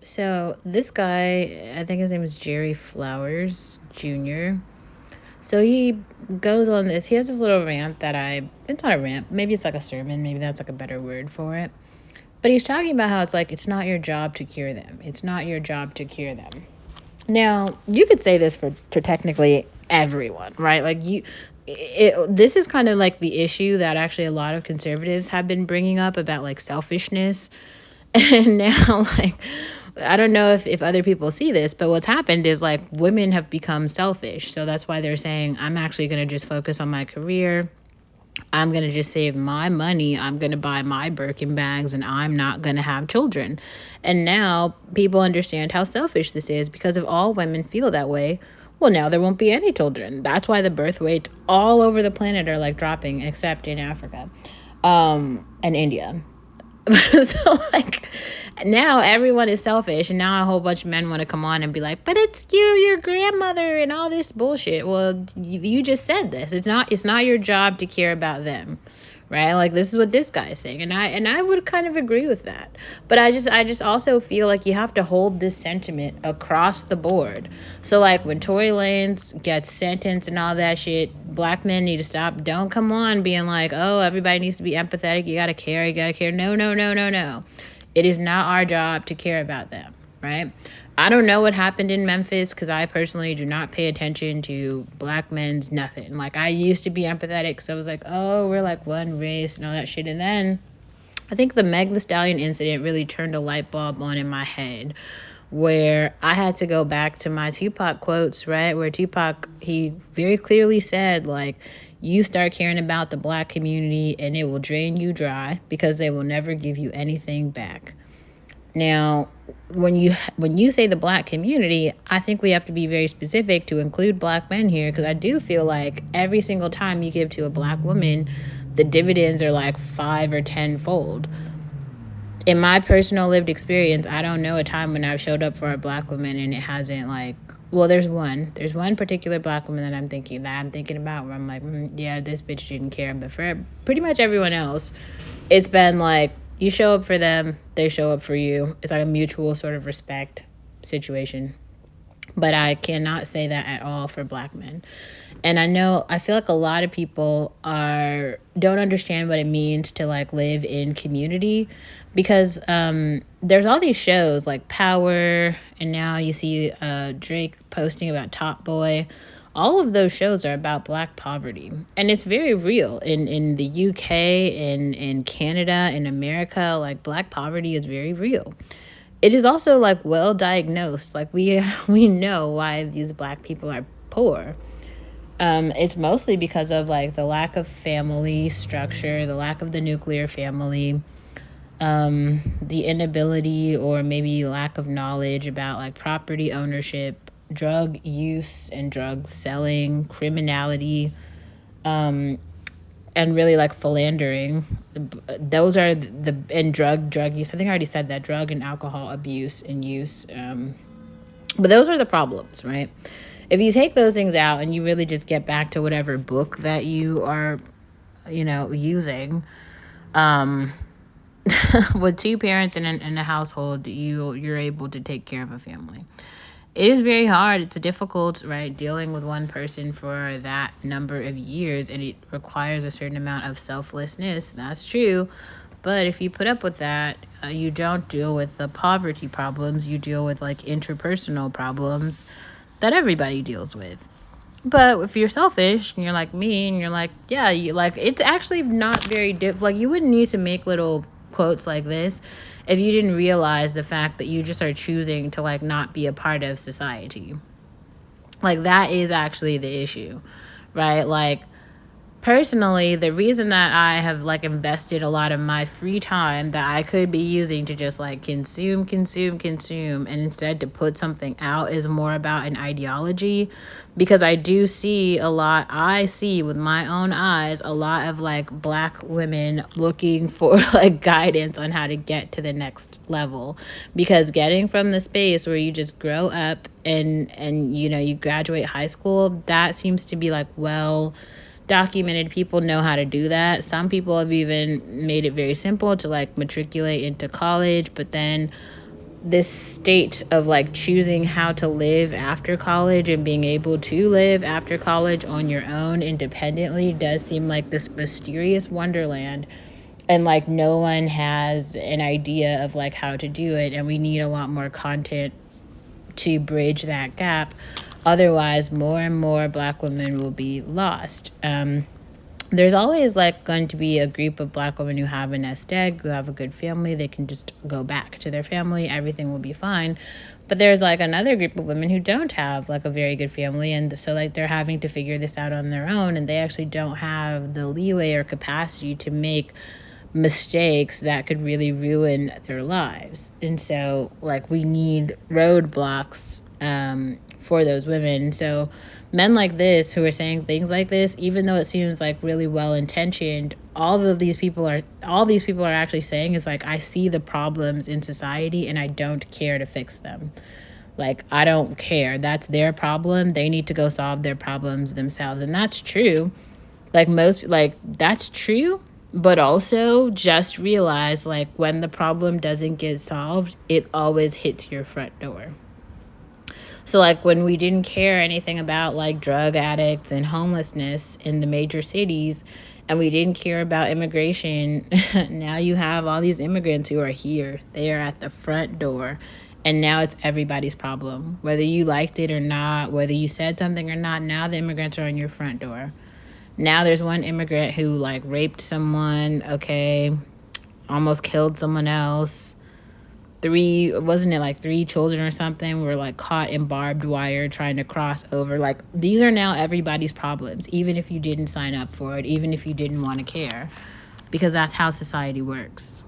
So this guy, I think his name is Jerry Flowers Jr. So he goes on this. He has this little rant that it's not a rant. Maybe it's like a sermon. Maybe that's like a better word for it. But he's talking about how it's like, it's not your job to cure them. It's not your job to cure them. Now, you could say this for technically everyone, right? This is kind of like the issue that actually a lot of conservatives have been bringing up about like selfishness. And now, like, I don't know if other people see this, but what's happened is like women have become selfish. So that's why they're saying, I'm actually going to just focus on my career. I'm going to just save my money. I'm going to buy my Birkin bags and I'm not going to have children. And now people understand how selfish this is because if all women feel that way, well, now there won't be any children. That's why the birth rates all over the planet are like dropping, except in Africa and India. So like now everyone is selfish and now a whole bunch of men want to come on and be like, but it's your grandmother and all this bullshit. Well, you just said this. It's not your job to care about them, right? Like this is what this guy is saying, and I would kind of agree with that. But I just also feel like you have to hold this sentiment across the board. So like when Tory Lanez gets sentenced and all that shit, black men need to stop. Don't come on being like, oh, everybody needs to be empathetic. You gotta care. You gotta care. No, no, no, no, no. It is not our job to care about them, right? I don't know what happened in Memphis because I personally do not pay attention to black men's nothing. Like, I used to be empathetic because I was like, oh, we're like one race and all that shit. And then I think the Meg Thee Stallion incident really turned a light bulb on in my head where I had to go back to my Tupac quotes, right? Where Tupac, he very clearly said, like, you start caring about the black community and it will drain you dry because they will never give you anything back. Now, when you say the black community, I think we have to be very specific to include black men here because I do feel like every single time you give to a black woman, the dividends are like 5 or 10 fold. In my personal lived experience, I don't know a time when I've showed up for a black woman and it hasn't like, well, there's one particular black woman that I'm thinking about where I'm like, yeah, this bitch didn't care. But for pretty much everyone else, it's been like, you show up for them, they show up for you. It's like a mutual sort of respect situation. But I cannot say that at all for black men. And I feel like a lot of people don't understand what it means to like live in community because there's all these shows like Power, and now you see Drake posting about Top Boy. All of those shows are about black poverty, and it's very real in the UK, in Canada, in America. Like, black poverty is very real. It is also like well diagnosed. Like, we know why these black people are poor. It's mostly because of like the lack of family structure, the lack of the nuclear family, the inability or maybe lack of knowledge about like property ownership, drug use and drug selling, criminality, and really like philandering. Those are and drug use. I think I already said that, drug and alcohol abuse and use. But those are the problems, right? If you take those things out and you really just get back to whatever book that you are, using, with two parents in a household, you're able to take care of a family. It is very hard. It's difficult, right? Dealing with one person for that number of years, and it requires a certain amount of selflessness. That's true. But if you put up with that, you don't deal with the poverty problems. You deal with like interpersonal problems that everybody deals with. But if you're selfish and you're like me and you're like, yeah, you like, it's actually not very like, you wouldn't need to make little quotes like this if you didn't realize the fact that you just are choosing to like not be a part of society. Like, that is actually the issue, right? Like, personally, the reason that I have like invested a lot of my free time that I could be using to just like consume, and instead to put something out is more about an ideology, because I see with my own eyes a lot of like black women looking for like guidance on how to get to the next level, because getting from the space where you just grow up and you graduate high school, that seems to be like, well, documented. People know how to do that. Some people have even made it very simple to like matriculate into college, but then this state of like choosing how to live after college and being able to live after college on your own independently does seem like this mysterious wonderland, and like no one has an idea of like how to do it, and we need a lot more content to bridge that gap. Otherwise, more and more Black women will be lost. There's always like going to be a group of Black women who have a nest egg, who have a good family. They can just go back to their family. Everything will be fine. But there's like another group of women who don't have like a very good family. And so like they're having to figure this out on their own. And they actually don't have the leeway or capacity to make mistakes that could really ruin their lives. And so like we need roadblocks for those women. So men like this who are saying things like this, even though it seems like really well intentioned, all these people are actually saying is like, I see the problems in society and I don't care to fix them. Like, I don't care. That's their problem. They need to go solve their problems themselves. And that's true. That's true. But also just realize like when the problem doesn't get solved, it always hits your front door. So like when we didn't care anything about like drug addicts and homelessness in the major cities, and we didn't care about immigration, now you have all these immigrants who are here. They are at the front door. And now it's everybody's problem. Whether you liked it or not, whether you said something or not, now the immigrants are on your front door. Now there's one immigrant who like raped someone, okay, almost killed someone else. Three children or something were like caught in barbed wire trying to cross over. Like, these are now everybody's problems, even if you didn't sign up for it, even if you didn't want to care, because that's how society works.